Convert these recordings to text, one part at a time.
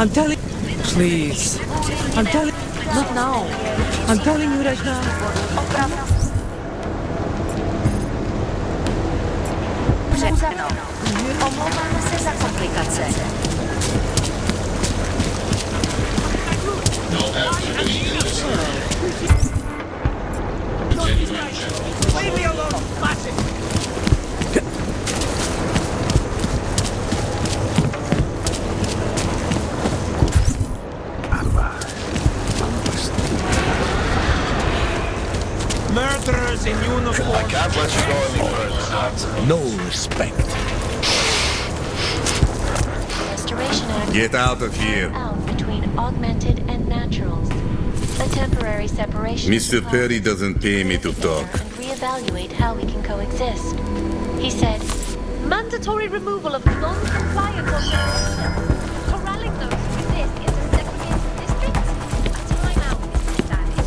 I'm telling... Please. I'm telling... Not now. I'm telling you right now. Omlouváme se za komplikace. Leave me alone, classic! Murderers in uniform. I can't let you go any further. No respect. Restoration Act. Get out of here. Out between augmented and naturals. A temporary separation. Mr. Perry doesn't pay me to talk. And reevaluate how we can coexist. He said, mandatory removal of non-compliant organizations. Corralling those who resist into segregated districts. A timeout, Mr. Stanley.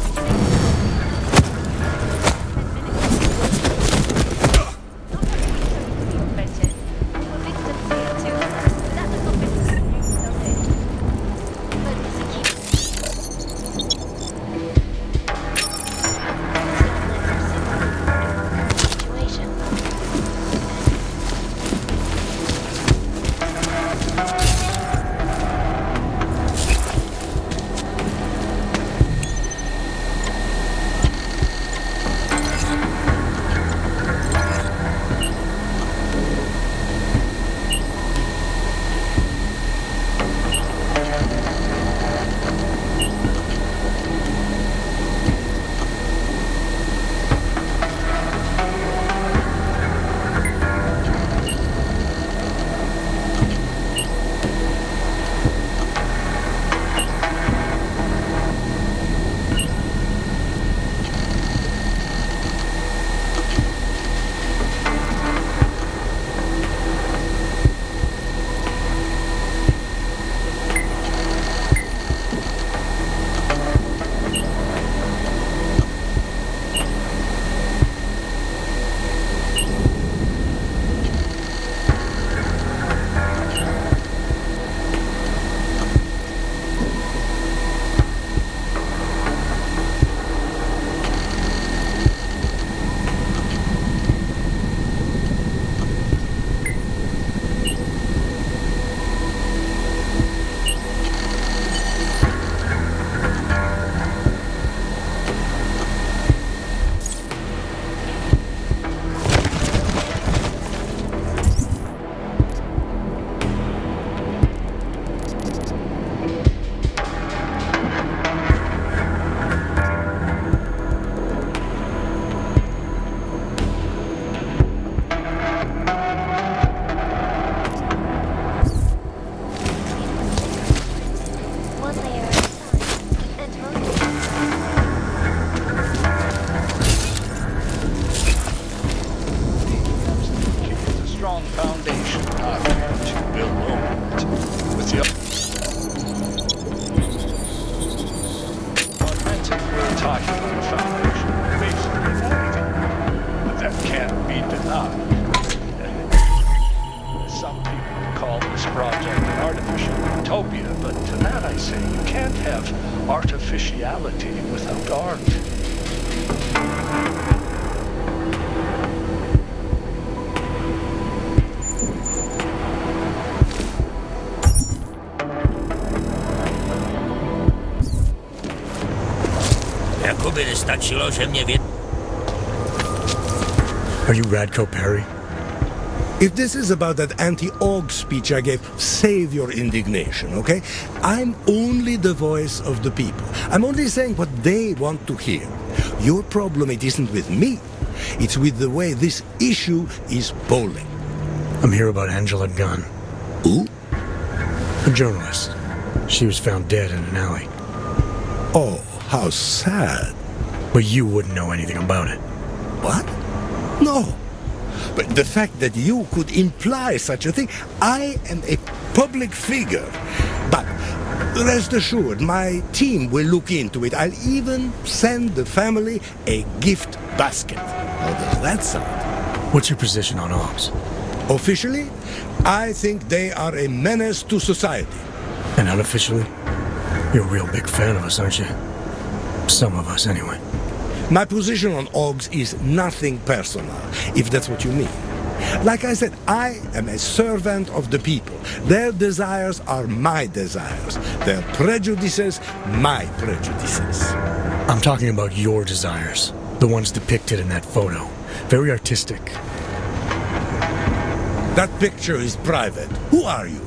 Artificiality without art. Jakoby nestačilo, že mě Are you Radko Perry? If this is about that anti-AUG speech I gave, save your indignation, okay? I'm only the voice of the people. I'm only saying what they want to hear. Your problem, it isn't with me. It's with the way this issue is polling. I'm here about Angela Gunn. Who? A journalist. She was found dead in an alley. Oh, how sad. But you wouldn't know anything about it. What? No. But the fact that you could imply such a thing, I am a public figure. But rest assured, my team will look into it. I'll even send the family a gift basket. How does that sound? What's your position on AUGs? Officially, I think they are a menace to society. And unofficially, you're a real big fan of us, aren't you? Some of us, anyway. My position on Oggs is nothing personal, if that's what you mean. Like I said, I am a servant of the people. Their desires are my desires. Their prejudices, my prejudices. I'm talking about your desires. The ones depicted in that photo. Very artistic. That picture is private. Who are you?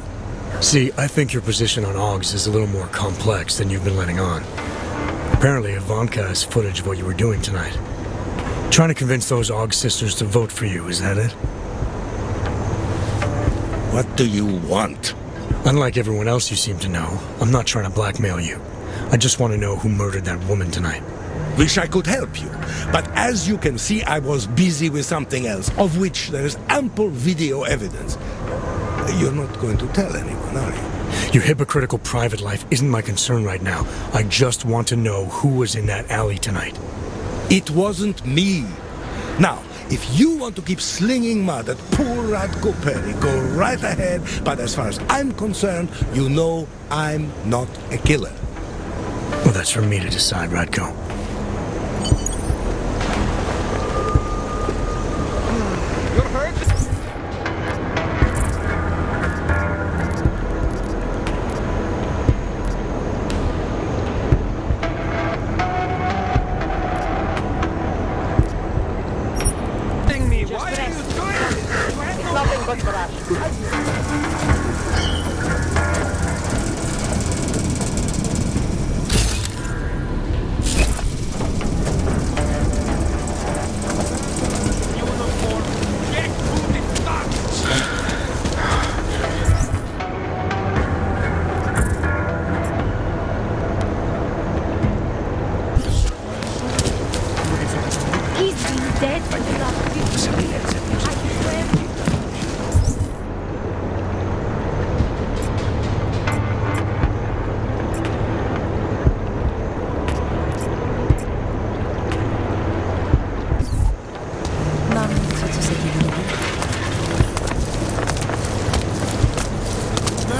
See, I think your position on Oggs is a little more complex than you've been letting on. Apparently, Ivanka has footage of what you were doing tonight. Trying to convince those Ogg sisters to vote for you, is that it? What do you want? Unlike everyone else you seem to know, I'm not trying to blackmail you. I just want to know who murdered that woman tonight. Wish I could help you, but as you can see, I was busy with something else, of which there is ample video evidence. You're not going to tell anyone, are you? Your hypocritical private life isn't my concern right now. I just want to know who was in that alley tonight. It wasn't me. Now, if you want to keep slinging mud at poor Radko Perry, go right ahead, but as far as I'm concerned, you know I'm not a killer. Well, that's for me to decide, Radko.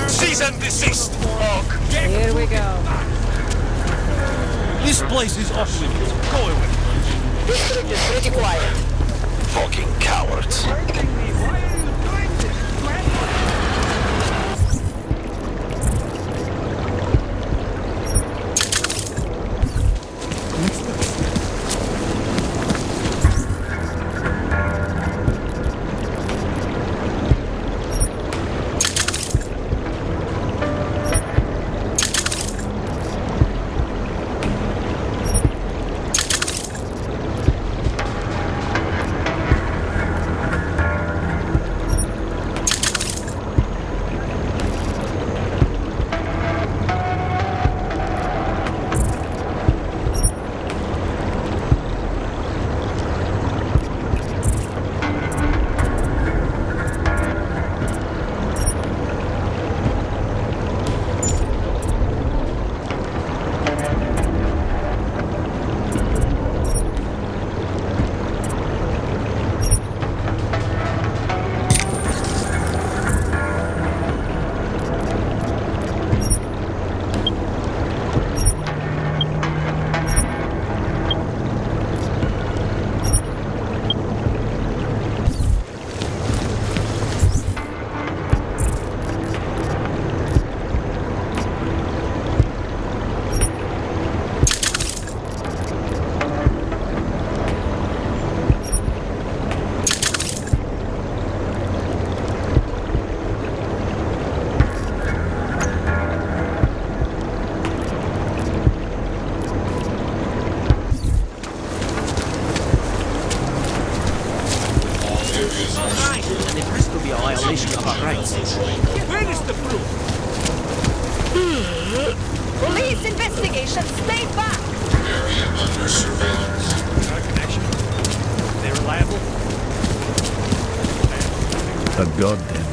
Cease and desist, Ogg. Here we go. This place is off limits. Go away. District is pretty quiet. Fucking cowards. Police investigation, stay back! Area under surveillance. Got a connection? They reliable? A goddamn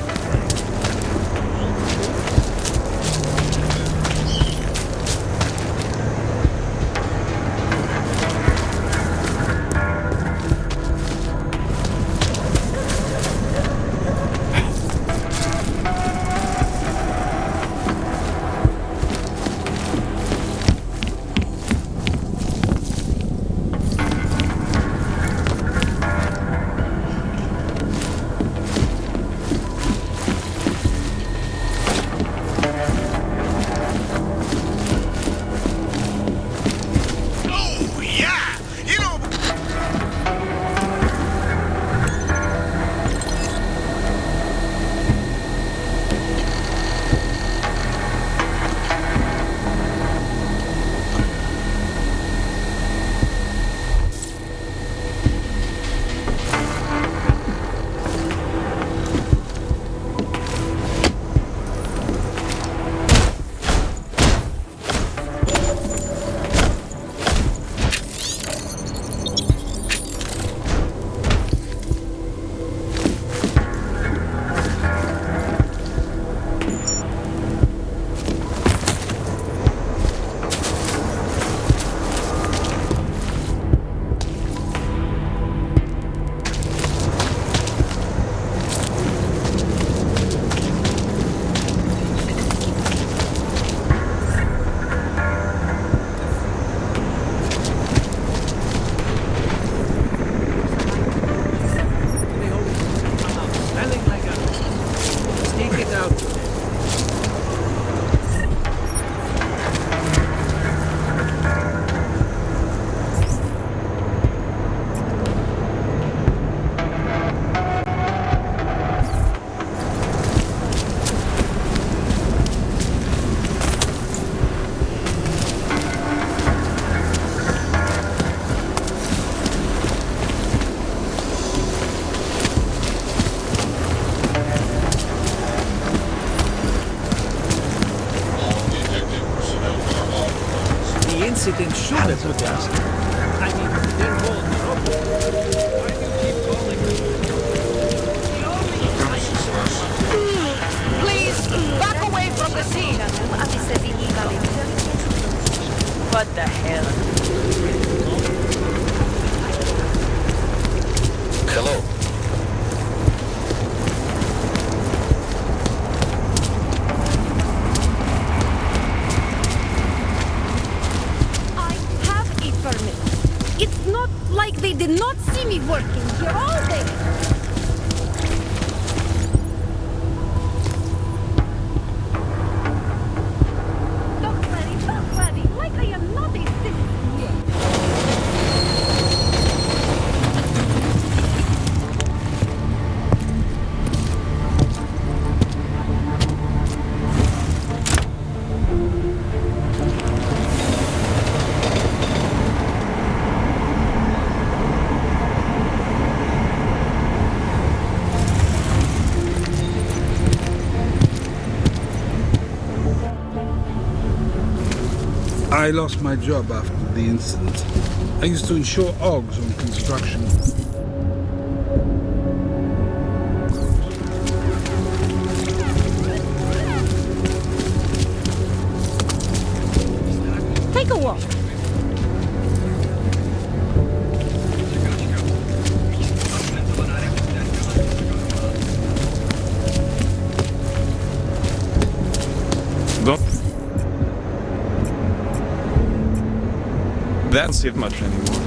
didn't shoot at the gas. I mean, they're both robots. Why do you keep calling them? Please, back away from the scene. What the hell? Hello. I have a permit. It's not like they did not see me working here all day. Don't worry, like I am not a citizen here. I lost my job after the incident. I used to insure OGs on construction. Take a walk. That don't save much anymore.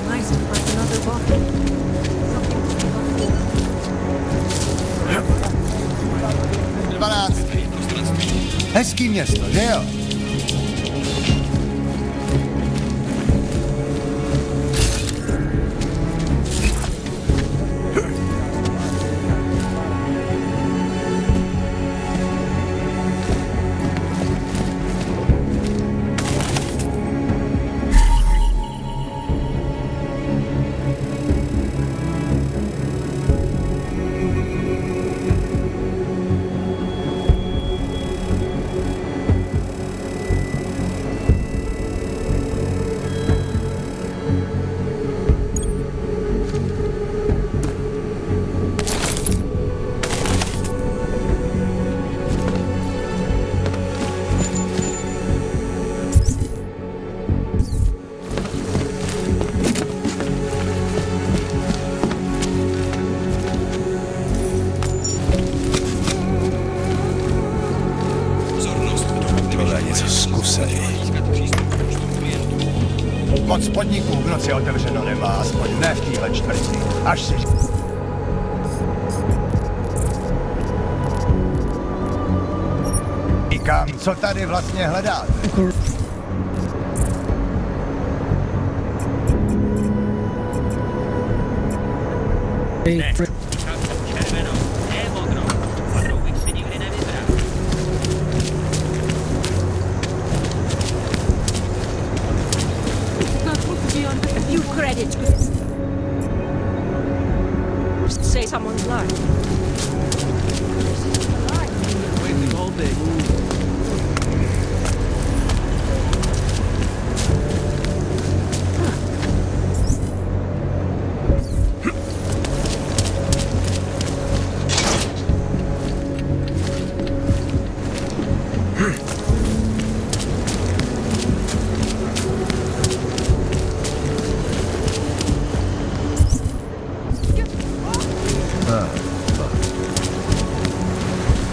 Nice to find another bottle. Hezký město, že jo? Moc podniků v noci otevřeno nemá, aspoň ne v téhle čtvrti. Až si... Říkám, co tady vlastně hledáte? You credit. Say someone's life. Waiting all day.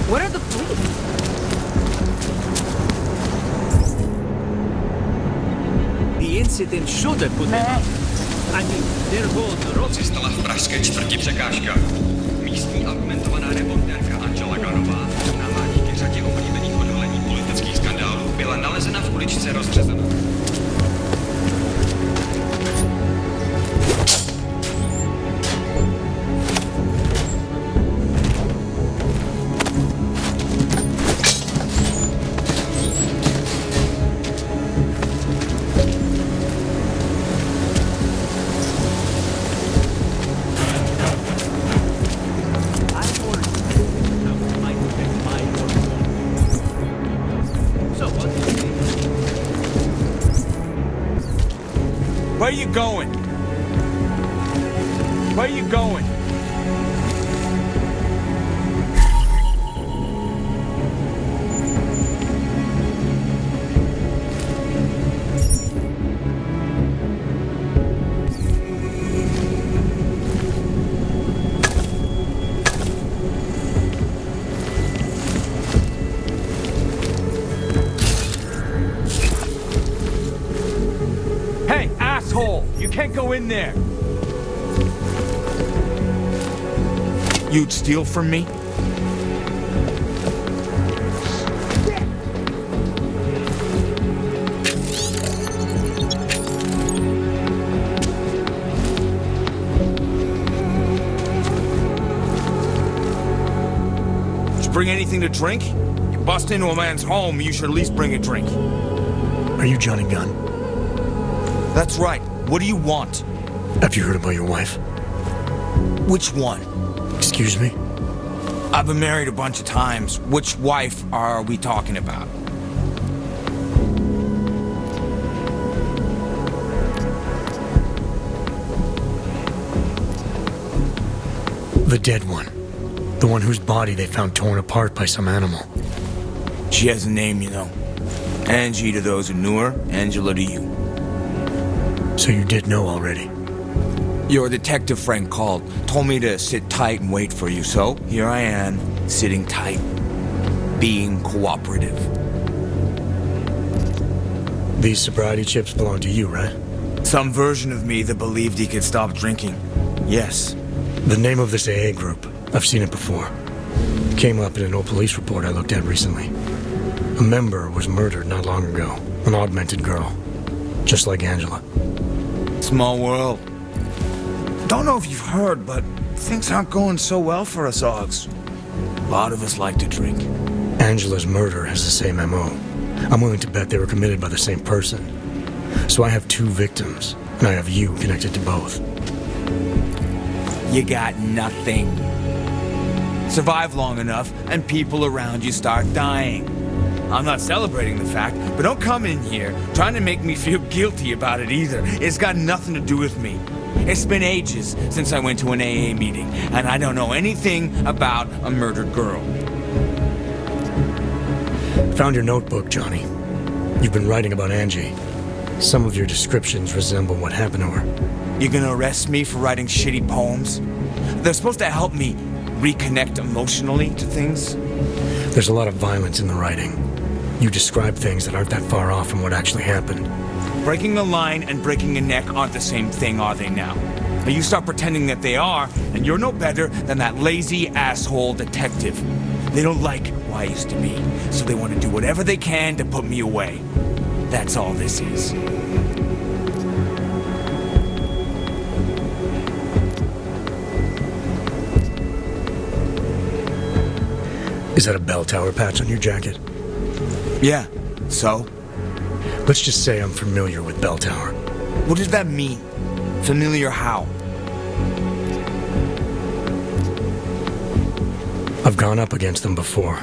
What are the police? Stala v pražské čtvrti překážka. Místní argumentovaná reportérka Angela Garová, známá díky řadě oblíbených odhalení politických skandálů, byla nalezena v uličce rozřezaná. Where you going? Where you going? Hey, asshole! You can't go in there! You'd steal from me? Did you bring anything to drink? You bust into a man's home, you should at least bring a drink. Are you Johnny Gunn? That's right. What do you want? Have you heard about your wife? Which one? Excuse me? I've been married a bunch of times. Which wife are we talking about? The dead one. The one whose body they found torn apart by some animal. She has a name, you know. Angie to those who knew her, Angela to you. So you did know already? Your detective friend called, told me to sit tight and wait for you, so here I am, sitting tight, being cooperative. These sobriety chips belong to you, right? Some version of me that believed he could stop drinking. Yes. The name of this AA group, I've seen it before. It came up in an old police report I looked at recently. A member was murdered not long ago, an augmented girl, just like Angela. Small world. Don't know if you've heard, but things aren't going so well for us Augs. A lot of us like to drink. Angela's murder has the same MO. I'm willing to bet they were committed by the same person. So I have two victims, and I have you connected to both. You got nothing. Survive long enough, and people around you start dying. I'm not celebrating the fact, but don't come in here trying to make me feel guilty about it either. It's got nothing to do with me. It's been ages since I went to an AA meeting, and I don't know anything about a murdered girl. Found your notebook, Johnny. You've been writing about Angie. Some of your descriptions resemble what happened to her. You gonna arrest me for writing shitty poems? They're supposed to help me reconnect emotionally to things. There's a lot of violence in the writing. You describe things that aren't that far off from what actually happened. Breaking a line and breaking a neck aren't the same thing, are they now? Now you start pretending that they are, and you're no better than that lazy asshole detective. They don't like who I used to be, so they want to do whatever they can to put me away. That's all this is. Is that a bell tower patch on your jacket? Yeah, so? Let's just say I'm familiar with bell tower. What does that mean? Familiar how? I've gone up against them before.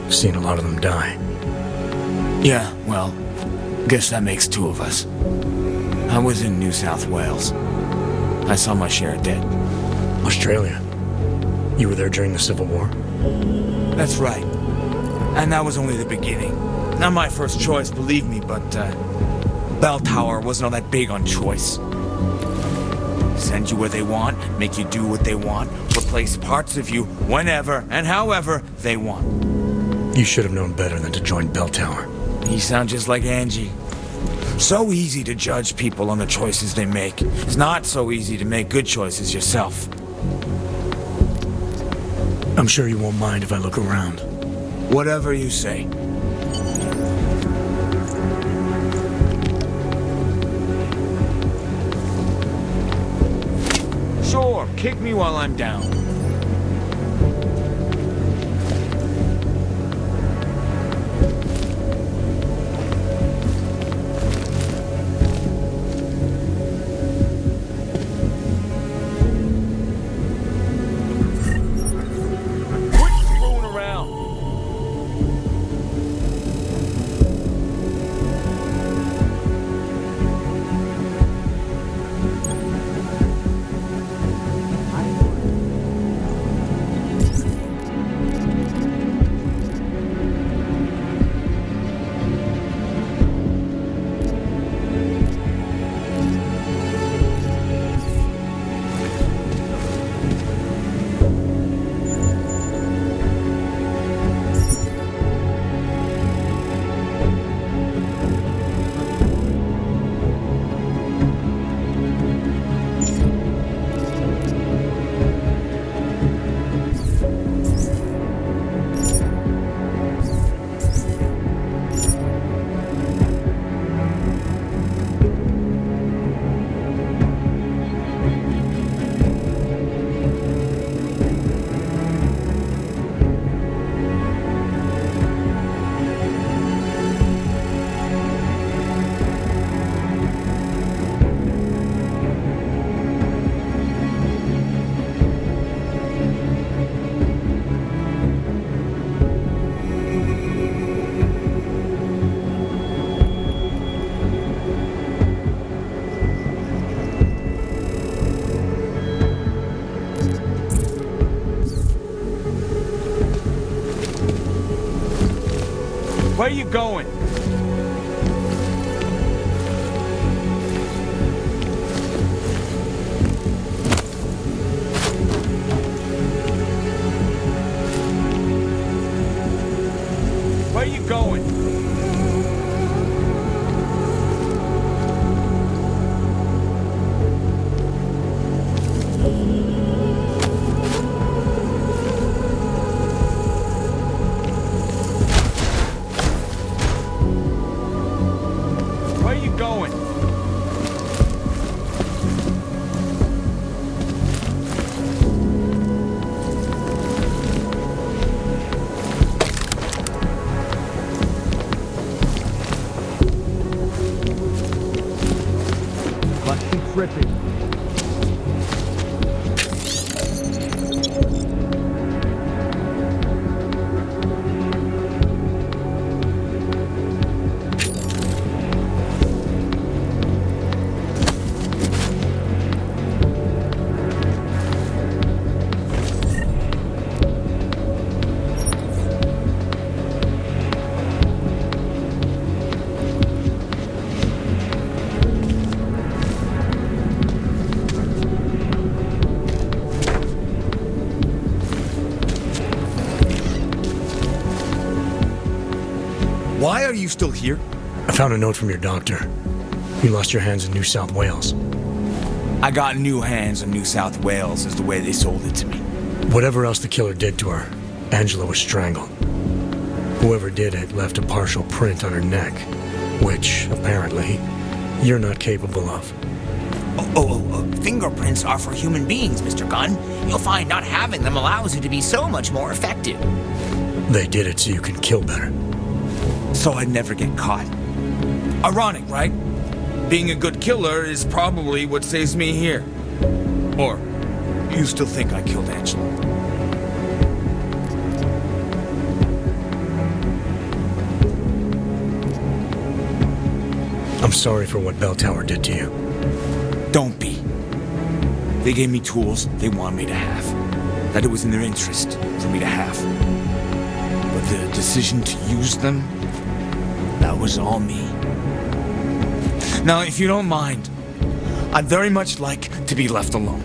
Seen a lot of them die. Yeah, well, guess that makes two of us. I was in New South Wales. I saw my share of dead. Australia? You were there during the Civil War? That's right. And that was only the beginning. Not my first choice, believe me, but bell tower wasn't all that big on choice. Send you where they want, make you do what they want, replace parts of you whenever and however they want. You should have known better than to join bell tower. You sound just like Angie. So easy to judge people on the choices they make. It's not so easy to make good choices yourself. I'm sure you won't mind if I look around. Whatever you say. Sure, kick me while I'm down. Where you going? Where you going? Where you going? But keep ripping. Why are you still here? I found a note from your doctor. You lost your hands in New South Wales. I got new hands in New South Wales is the way they sold it to me. Whatever else the killer did to her, Angela was strangled. Whoever did it left a partial print on her neck, which, apparently, you're not capable of. Fingerprints are for human beings, Mr. Gunn. You'll find not having them allows you to be so much more effective. They did it so you can kill better. So I'd never get caught. Ironic, right? Being a good killer is probably what saves me here. Or, you still think I killed Angela? I'm sorry for what Bell Tower did to you. Don't be. They gave me tools they wanted me to have. That it was in their interest for me to have. But the decision to use them, that was all me. Now, if you don't mind, I'd very much like to be left alone.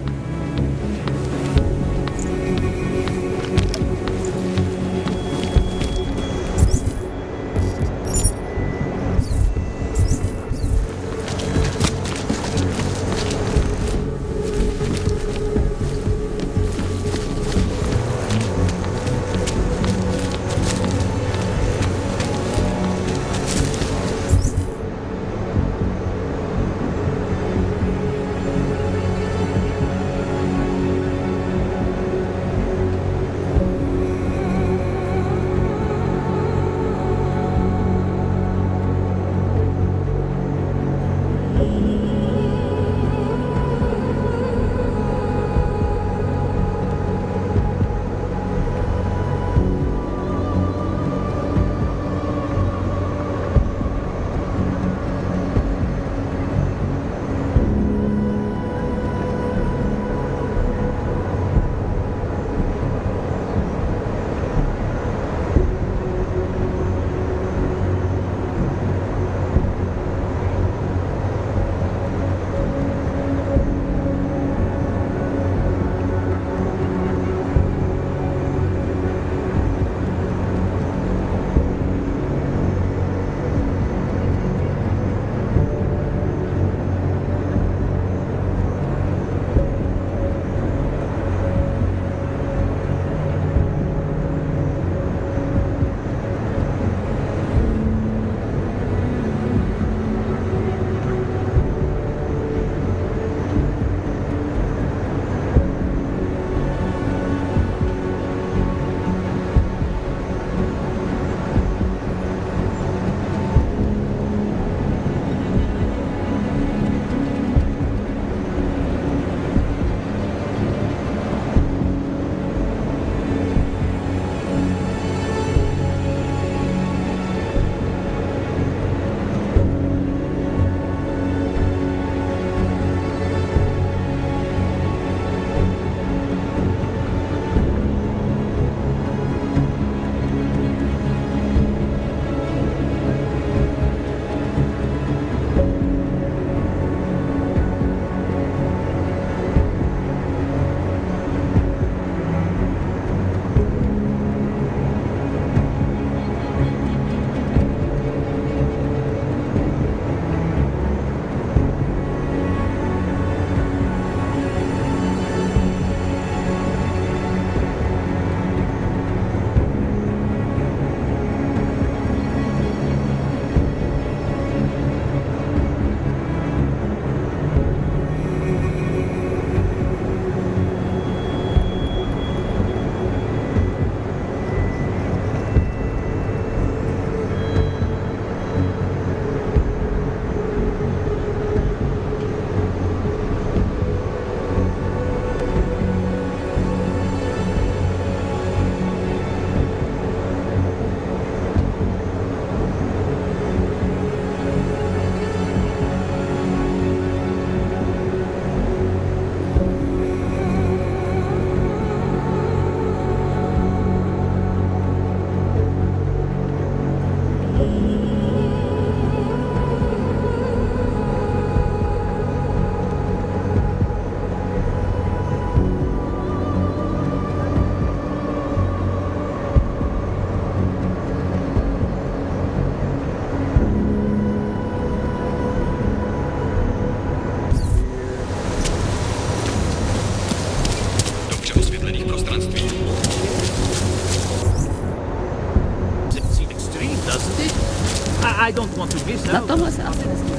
Na tomhle se asi nesmí.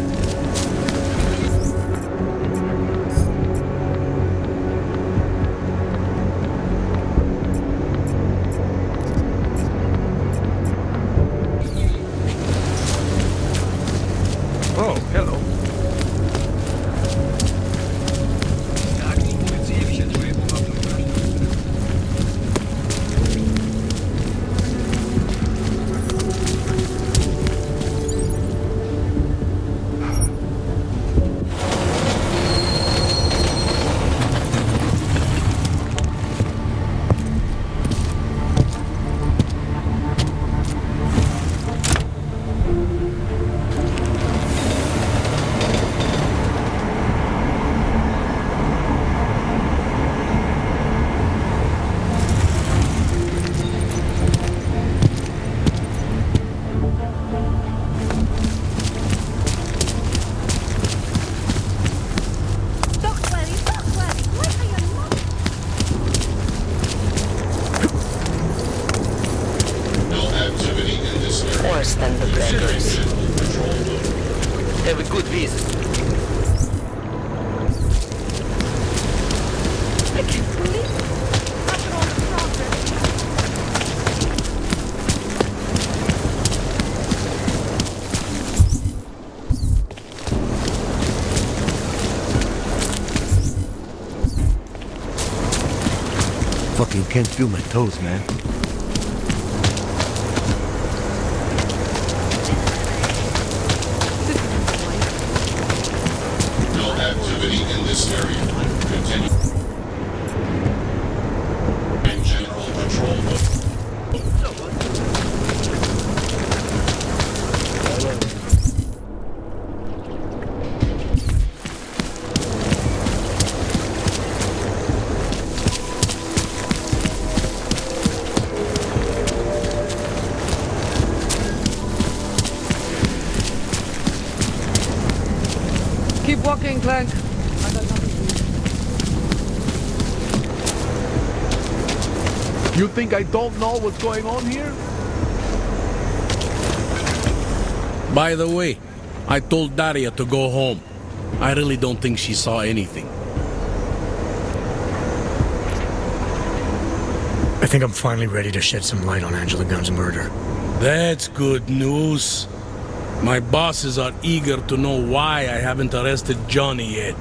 Oh, hello. Worse than the beggars. Have a good visit. I can't believe it. After all the progress. Fucking can't feel my toes, man. No activity in this area. Continue. And general patrol mode. Keep walking, Clank. You think I don't know what's going on here? By the way, I told Daria to go home. I really don't think she saw anything. I think I'm finally ready to shed some light on Angela Gunn's murder. That's good news. My bosses are eager to know why I haven't arrested Johnny yet.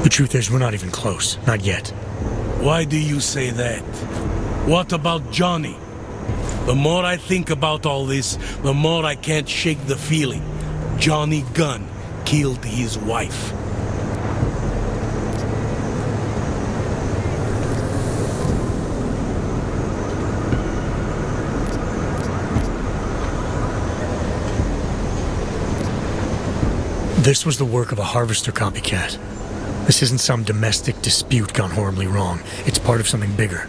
The truth is, we're not even close. Not yet. Why do you say that? What about Johnny? The more I think about all this, the more I can't shake the feeling. Johnny Gunn killed his wife. This was the work of a harvester copycat. This isn't some domestic dispute gone horribly wrong. It's part of something bigger.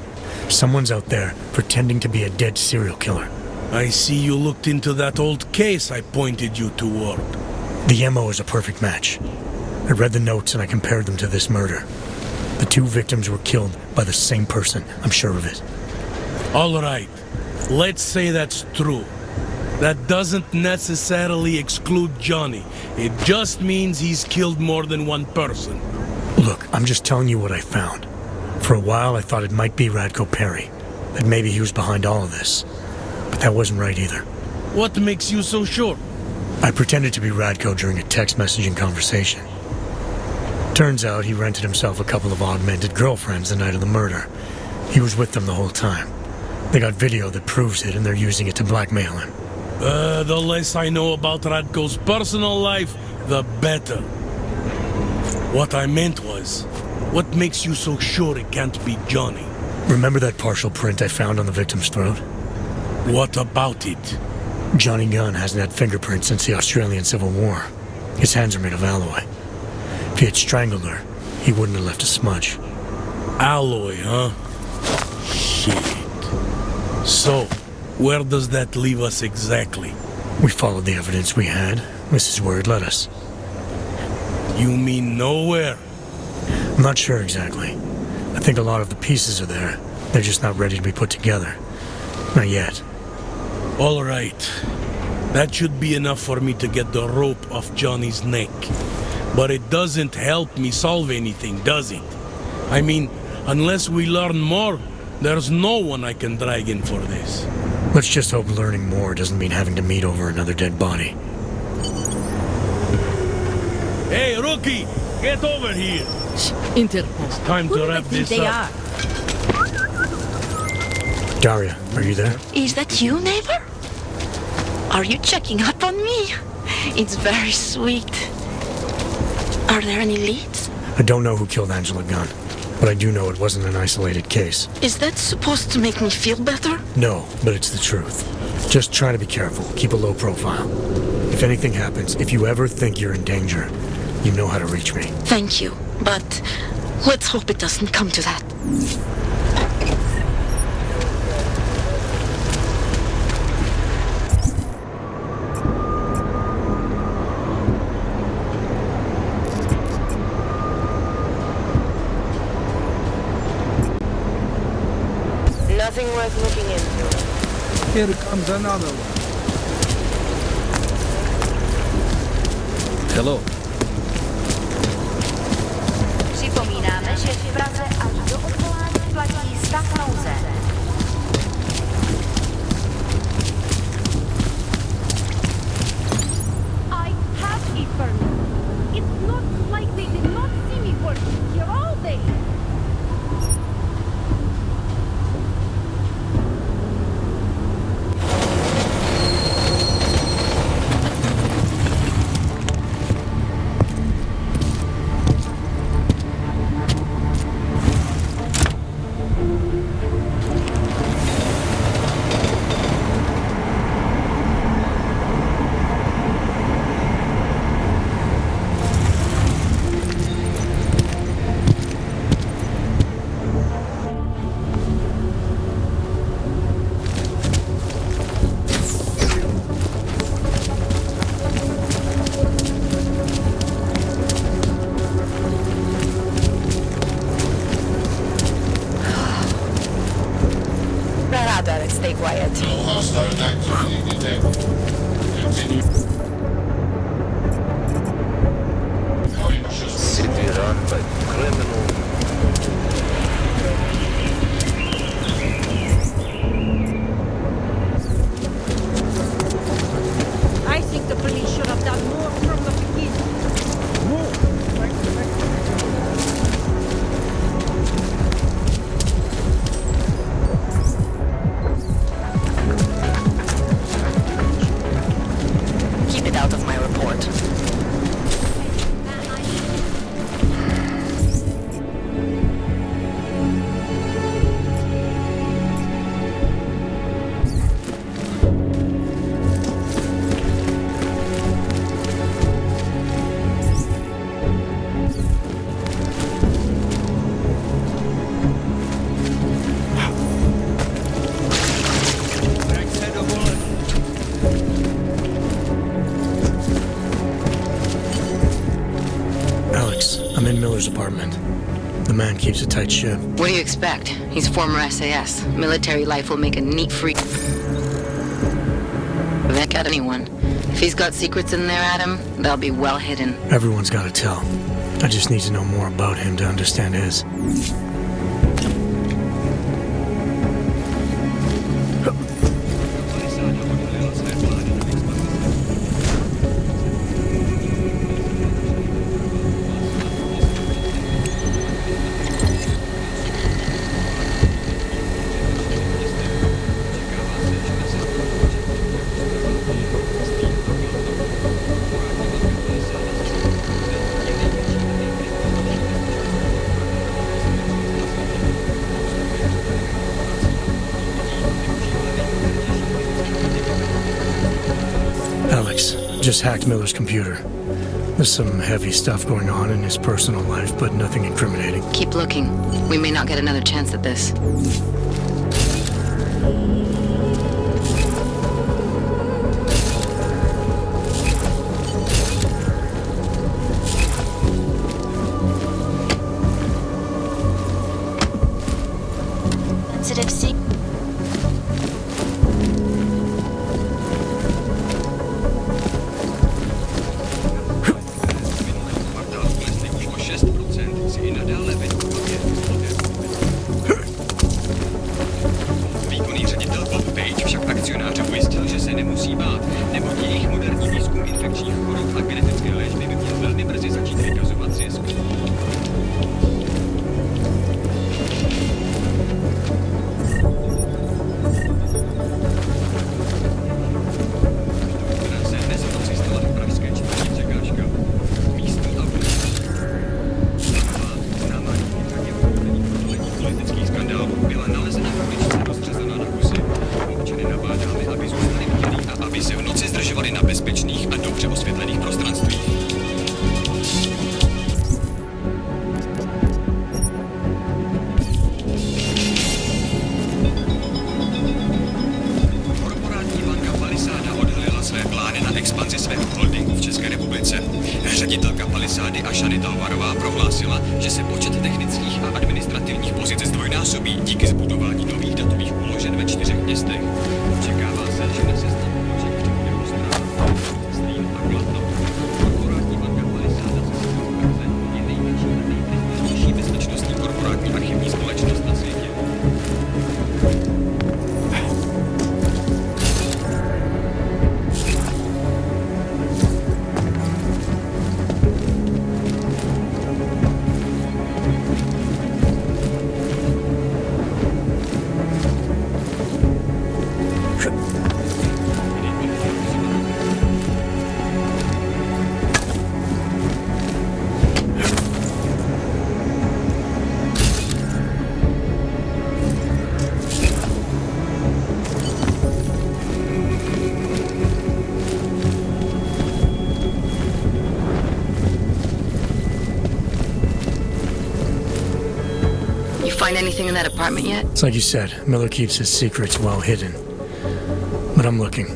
Someone's out there pretending to be a dead serial killer. I see you looked into that old case I pointed you toward. The MO is a perfect match. I read the notes and I compared them to this murder. The two victims were killed by the same person. I'm sure of it. All right. Let's say that's true. That doesn't necessarily exclude Johnny. It just means he's killed more than one person. Look, I'm just telling you what I found. For a while, I thought it might be Radko Perry. That maybe he was behind all of this. But that wasn't right either. What makes you so sure? I pretended to be Radko during a text messaging conversation. Turns out he rented himself a couple of augmented girlfriends the night of the murder. He was with them the whole time. They got video that proves it, and they're using it to blackmail him. The less I know about Radko's personal life, the better. What I meant was, what makes you so sure it can't be Johnny? Remember that partial print I found on the victim's throat? What about it? Johnny Gunn hasn't had fingerprints since the Australian Civil War. His hands are made of alloy. If he had strangled her, he wouldn't have left a smudge. Alloy, huh? Shit. So, where does that leave us exactly? We followed the evidence we had. This is where it led us. You mean nowhere? I'm not sure exactly. I think a lot of the pieces are there, They're just not ready to be put together. Not yet. All right. That should be enough for me to get the rope off Johnny's neck. But it doesn't help me solve anything, does it? I mean, unless we learn more, there's no one I can drag in for this. Let's just hope learning more doesn't mean having to meet over another dead body. Hey, rookie! Get over here! Interpol. It's time Who to do wrap they think this they up. are? Daria, are you there? Is that you, neighbor? Are you checking up on me? It's very sweet. Are there any leads? I don't know who killed Angela Gunn, but I do know it wasn't an isolated case. Is that supposed to make me feel better? No, but it's the truth. Just try to be careful. Keep a low profile. If anything happens, if you ever think you're in danger, you know how to reach me. Thank you, but let's hope it doesn't come to that. Nothing worth looking into. Here comes another one. Hello. Připomínáme, že v Praze až do odvolání platí stav nouze. I have a permit. It's not like they did not see me working here all day. Stay quiet. No hostile activity detected. Continue. City run by criminal. I think the police should have done more from the beginning. Keep it out of my report. Alex, I'm in Miller's apartment. The man keeps a tight ship. What do you expect? He's former SAS. Military life will make a neat freak. Heck at anyone. If he's got secrets in there, Adam, they'll be well hidden. Everyone's got to tell. I just need to know more about him to understand his. Alex, just hacked Miller's computer. There's some heavy stuff going on in his personal life, but nothing incriminating. Keep looking. We may not get another chance at this. That's bezpečných a dobře osvětlených prostranství. Korporátní banka Palisáda odhalila své plány na expanzi svého holdingu v České republice. Ředitelka Palisády Ashany Talvarová prohlásila, že se počet technických a administrativních pozic zdvojnásobí díky zbudování nových datových úložen ve 4 městech. Očekává se, že na seznam položek přebude Ostrava, Zlín a Kladno. Korporátní banka Palisáda se sídlem v Praze je největší a nejprestižnější bezpečnostní korporátní archivní společnost na světě. Find anything in that apartment yet? It's like you said, Miller keeps his secrets well hidden. But I'm looking.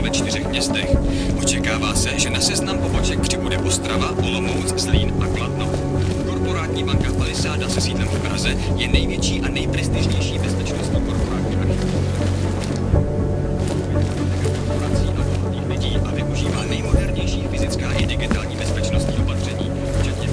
Ve 4 městech. Očekává se, že na seznam poboček přibude Ostrava, Olomouc, Zlín a Kladno. Korporátní banka Palisáda se sídlem v Praze je největší a nejprestižnější bezpečnostní korporátní archivní korporací a dohodných lidí a využívá nejmodernější fyzická i digitální bezpečnostní opatření, včetně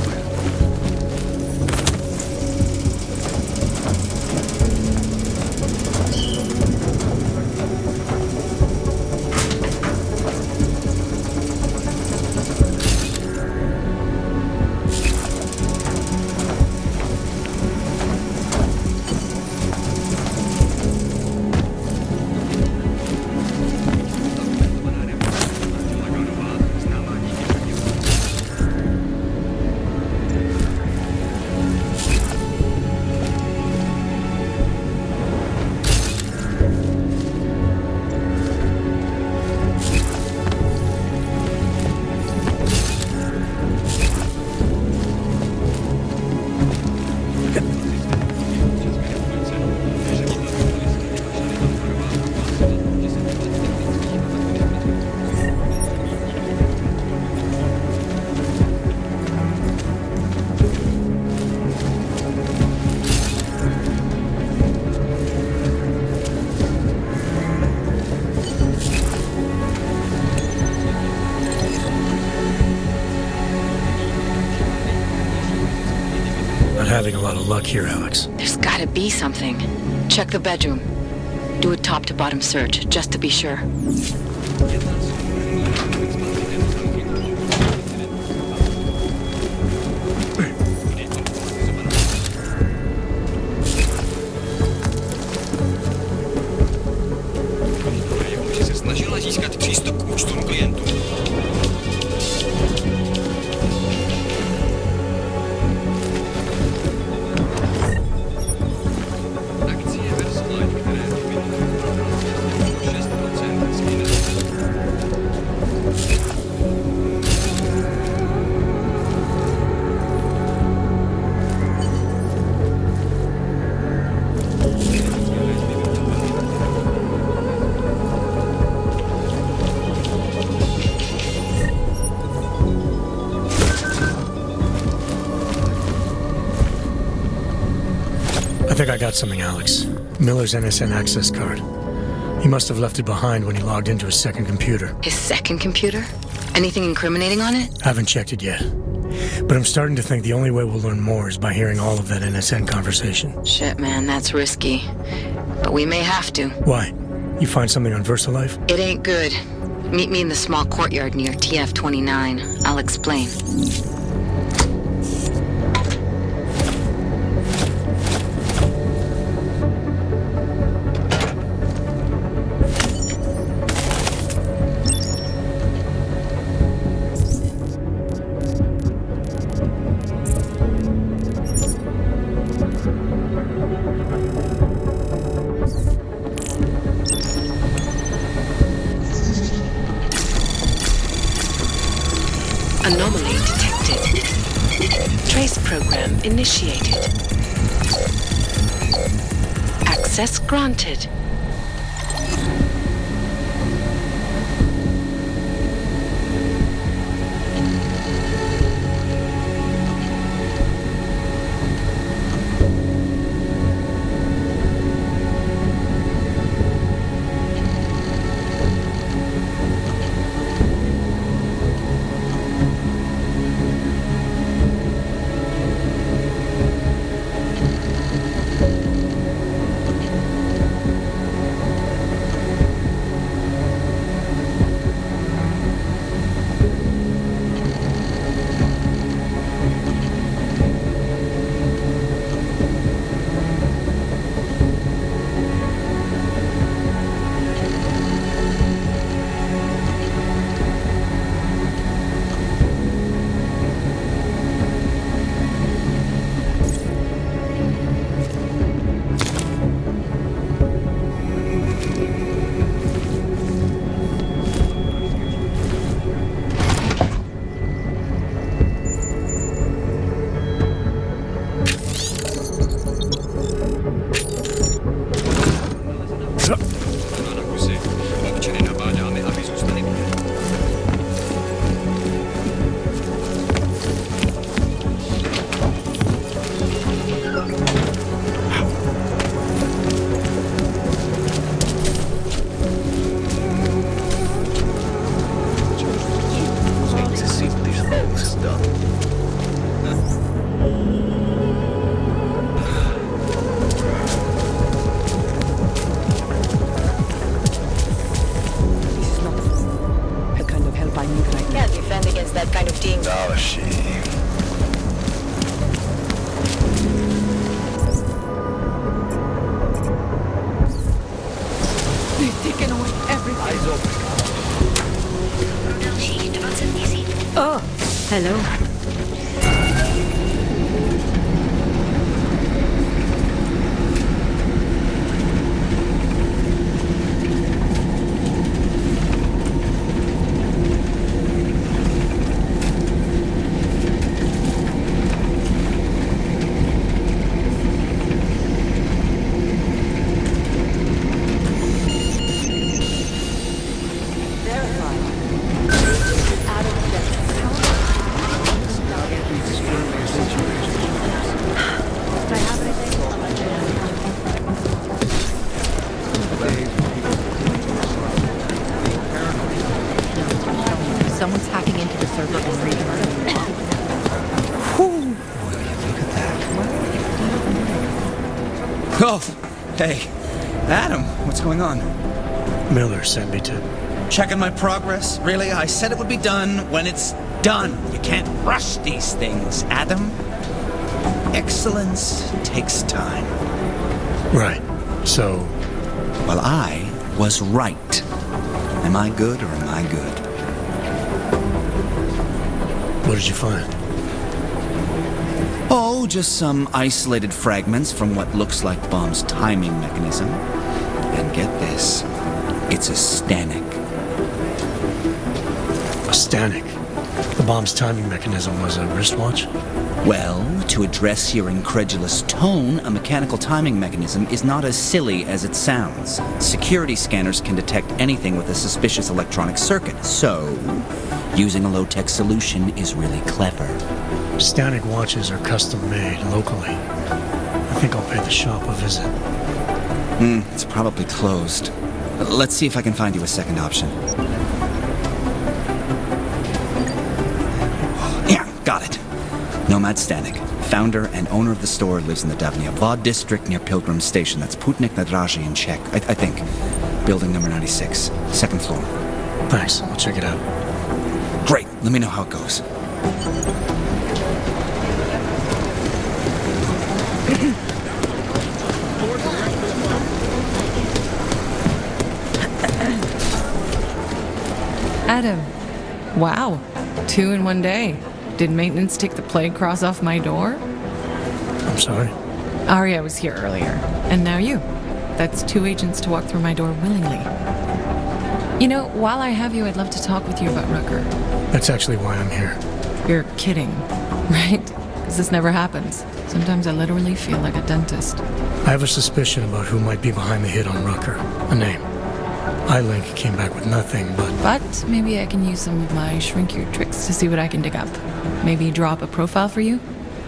Having a lot of luck here, Alex. There's gotta be something. Check the bedroom. Do a top to bottom search, just to be sure. že se snažila získat přístup k účtům klientů. Akcie Versalite, které vyvinuly 6% z think I got something, Alex. Miller's NSN access card. He must have left it behind when he logged into his second computer. His second computer? Anything incriminating on it? Haven't checked it yet. But I'm starting to think the only way we'll learn more is by hearing all of that NSN conversation. Shit, man, that's risky. But we may have to. Why? You find something on VersaLife? It ain't good. Meet me in the small courtyard near TF-29. I'll explain. Anomaly detected. Trace program initiated. Access granted. Can't defend against that kind of thing. Oh, shit. They've taken away everything. Eyes open. Oh, hello. Someone's hacking into the server and reading our Oh, hey. Adam, what's going on? Miller sent me to... Checking my progress? Really? I said it would be done when it's done. You can't rush these things, Adam. Excellence takes time. Right. So... Well, I was right. Am I good or am I good? What did you find? Oh, just some isolated fragments from what looks like Bomb's timing mechanism. And get this, it's a Stanek. A Stanek? The bomb's timing mechanism was a wristwatch? Well, to address your incredulous tone, a mechanical timing mechanism is not as silly as it sounds. Security scanners can detect anything with a suspicious electronic circuit, so using a low-tech solution is really clever. Stanek watches are custom-made locally. I think I'll pay the shop a visit. It's probably closed. Let's see if I can find you a second option. Yeah, got it. Nomad Stanek, founder and owner of the store, lives in the Davnia Vod district near Pilgrim Station. That's Putnik Nadraji in Czech, I think. Building number 96, second floor. Thanks, I'll check it out. Great, let me know how it goes. Adam. Wow. 2 in one day. Did maintenance take the plague cross off my door? I'm sorry. Arya was here earlier, and now you. That's 2 agents to walk through my door willingly. You know, while I have you, I'd love to talk with you about Rucker. That's actually why I'm here. You're kidding, right? Because this never happens. Sometimes I literally feel like a dentist. I have a suspicion about who might be behind the hit on Rucker. A name. iLink came back with nothing, But maybe I can use some of my shrink-your tricks to see what I can dig up. Maybe draw up a profile for you?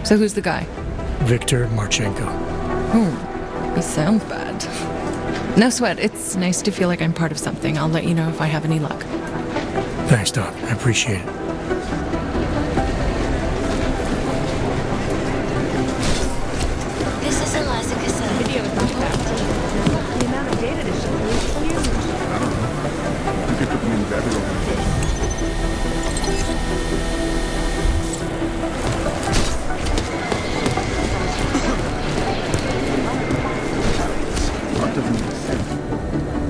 So who's the guy? Viktor Marchenko. He sounds bad. No sweat, it's nice to feel like I'm part of something. I'll let you know if I have any luck. Thanks, Doc. I appreciate it. This is Eliza Cassell. The amount of data this shows is huge. I don't know. You can put them in the bedroom.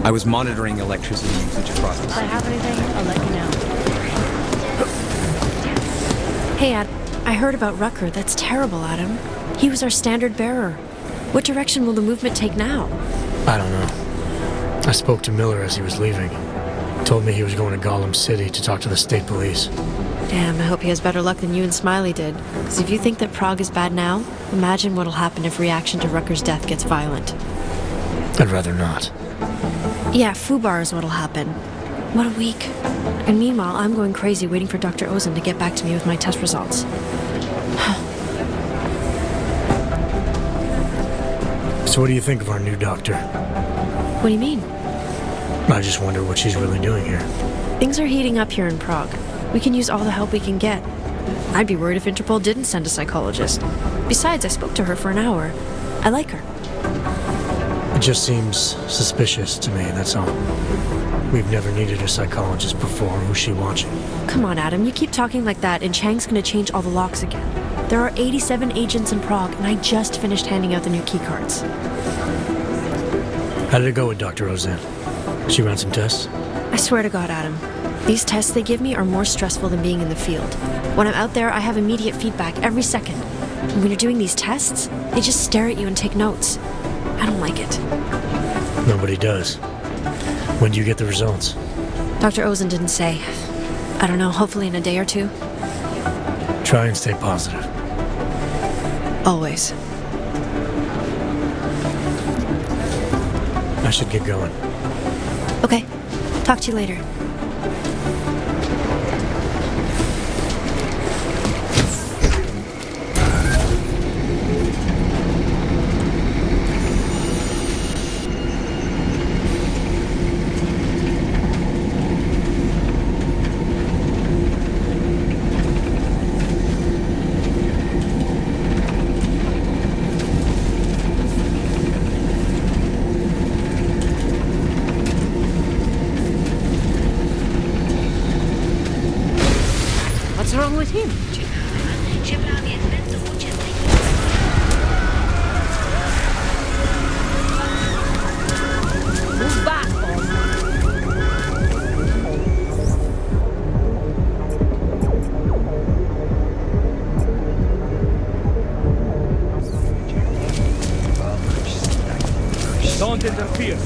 I was monitoring electricity usage across the If I have anything, I'll let you know. Hey, Adam. I heard about Rucker. That's terrible, Adam. He was our standard bearer. What direction will the movement take now? I don't know. I spoke to Miller as he was leaving. Told me he was going to Gollum City to talk to the state police. Damn, I hope he has better luck than you and Smiley did. Because if you think that Prague is bad now, imagine what'll happen if reaction to Rucker's death gets violent. I'd rather not. Yeah, Fubar is what'll happen. What a week. And meanwhile, I'm going crazy waiting for Dr. Ozen to get back to me with my test results. So what do you think of our new doctor? What do you mean? I just wonder what she's really doing here. Things are heating up here in Prague. We can use all the help we can get. I'd be worried if Interpol didn't send a psychologist. Besides, I spoke to her for an hour. I like her. It just seems suspicious to me, that's all. We've never needed a psychologist before. Who's she watching? Come on, Adam. You keep talking like that, and Chang's gonna change all the locks again. There are 87 agents in Prague, and I just finished handing out the new keycards. How did it go with Dr. Ozen? She ran some tests? I swear to God, Adam. These tests they give me are more stressful than being in the field. When I'm out there, I have immediate feedback every second. And when you're doing these tests, they just stare at you and take notes. I don't like it. Nobody does. When do you get the results? Dr. Ozen didn't say. I don't know, hopefully in a day or two. Try and stay positive. Always. I should get going. Okay. Talk to you later. What's wrong with him? Move back, Don't interfere,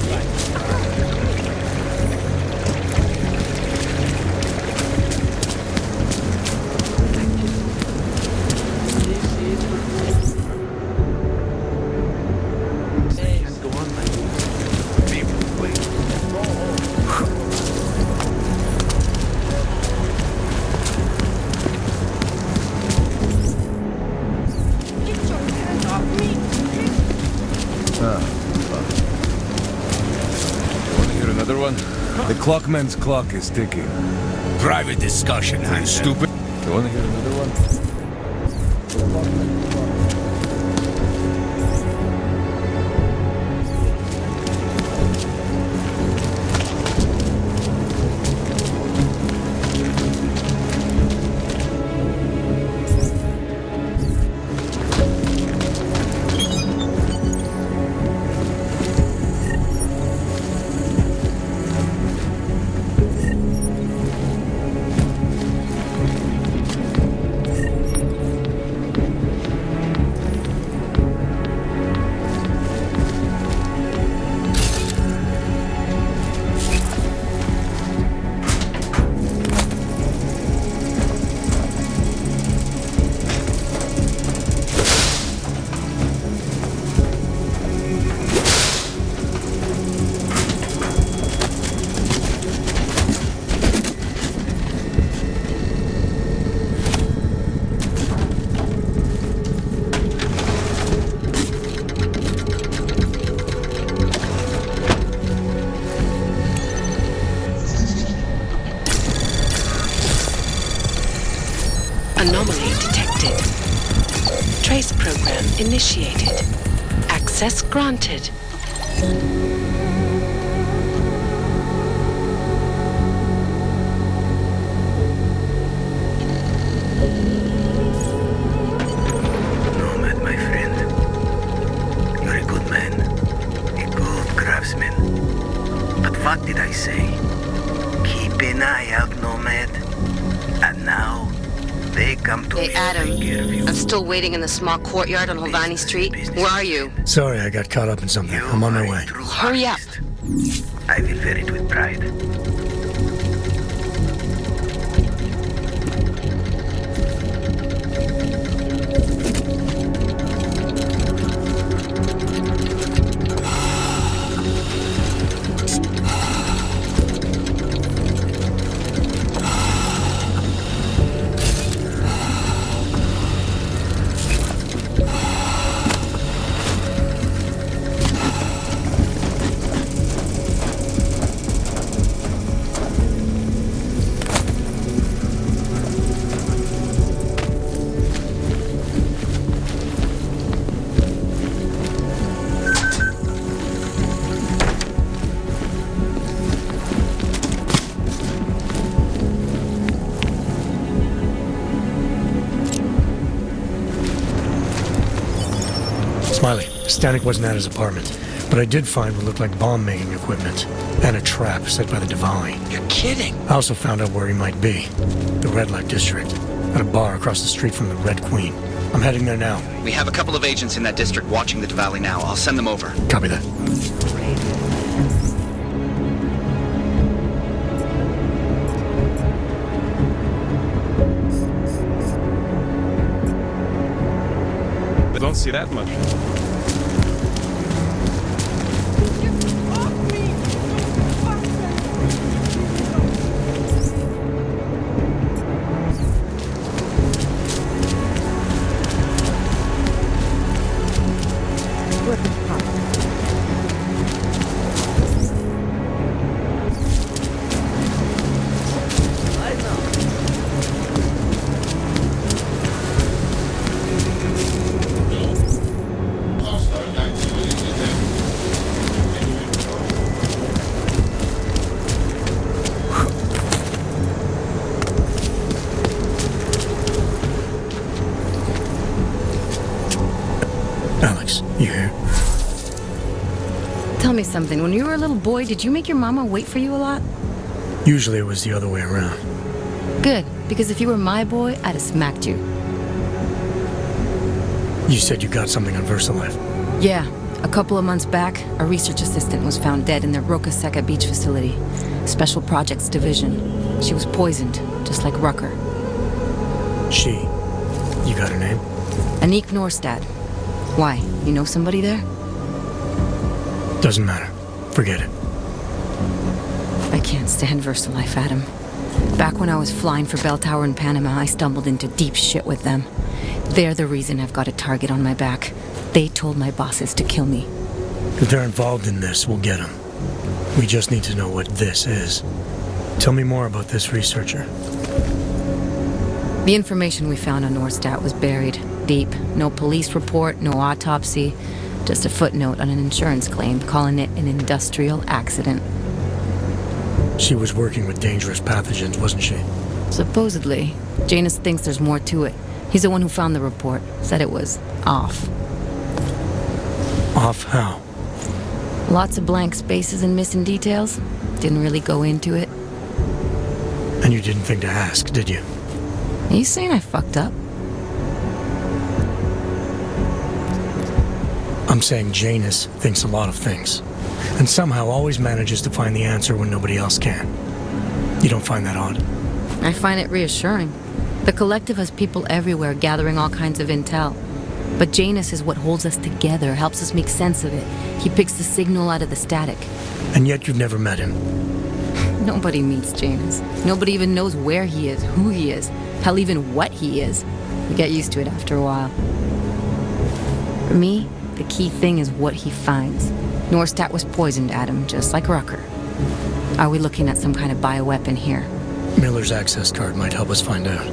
Want to hear another one? The clockman's clock is ticking. Private discussion, you stupid. You want to hear another one? The clockman's clock. Anomaly detected. Trace program initiated. Access granted. Nomad, my friend. You're a good man. A good craftsman. But what did I say? Keep an eye out, Nomad. And now, they come to Hey, me Adam. to take care of you. I'm still waiting in the small courtyard on Hovani Street. Where are you? Sorry, I got caught up in something. I'm on my way. Hurry up. I will wear it with pride. Smiley, Stanek wasn't at his apartment, but I did find what looked like bomb-making equipment and a trap set by the Diwali. You're kidding. I also found out where he might be, the Red Light District, at a bar across the street from the Red Queen. I'm heading there now. We have a couple of agents in that district watching the Diwali now. I'll send them over. Copy that. Don't see that much. Alex, you here? Tell me something. When you were a little boy, did you make your mama wait for you a lot? Usually it was the other way around. Good, because if you were my boy, I'd have smacked you. You said you got something on VersaLife. Yeah, a couple of months back, a research assistant was found dead in their Roka Seca beach facility. Special Projects Division. She was poisoned, just like Rucker. She. You got her name? Anik Norstad. Why? You know somebody there? Doesn't matter. Forget it. I can't stand VersaLife, Adam. Back when I was flying for Bell Tower in Panama, I stumbled into deep shit with them. They're the reason I've got a target on my back. They told my bosses to kill me. If they're involved in this, we'll get them. We just need to know what this is. Tell me more about this researcher. The information we found on Norstat was buried deep. No police report, no autopsy, just a footnote on an insurance claim calling it an industrial accident. She was working with dangerous pathogens, wasn't she? Supposedly. Janus thinks there's more to it. He's the one who found the report. Said it was off. Off how? Lots of blank spaces and missing details. Didn't really go into it. And you didn't think to ask, did you? Are you saying I fucked up? I'm saying Janus thinks a lot of things. And somehow always manages to find the answer when nobody else can. You don't find that odd? I find it reassuring. The Collective has people everywhere gathering all kinds of intel. But Janus is what holds us together, helps us make sense of it. He picks the signal out of the static. And yet you've never met him. Nobody meets Janus. Nobody even knows where he is, who he is, hell, even what he is. You get used to it after a while. For me, the key thing is what he finds. Norstat was poisoned, Adam, just like Rucker. Are we looking at some kind of bioweapon here? Miller's access card might help us find out.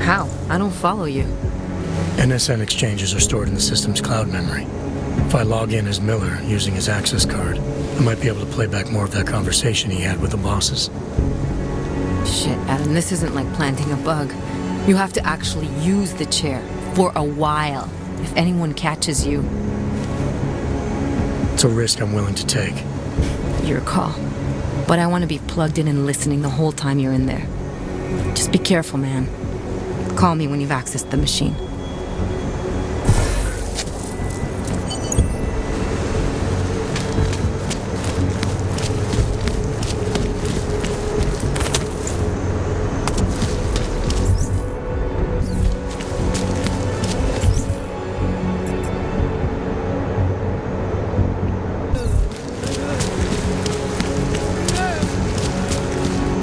How? I don't follow you. NSN exchanges are stored in the system's cloud memory. If I log in as Miller using his access card, I might be able to play back more of that conversation he had with the bosses. Shit, Adam, this isn't like planting a bug. You have to actually use the chair for a while. If anyone catches you... It's a risk I'm willing to take. Your call. But I want to be plugged in and listening the whole time you're in there. Just be careful, man. Call me when you've accessed the machine.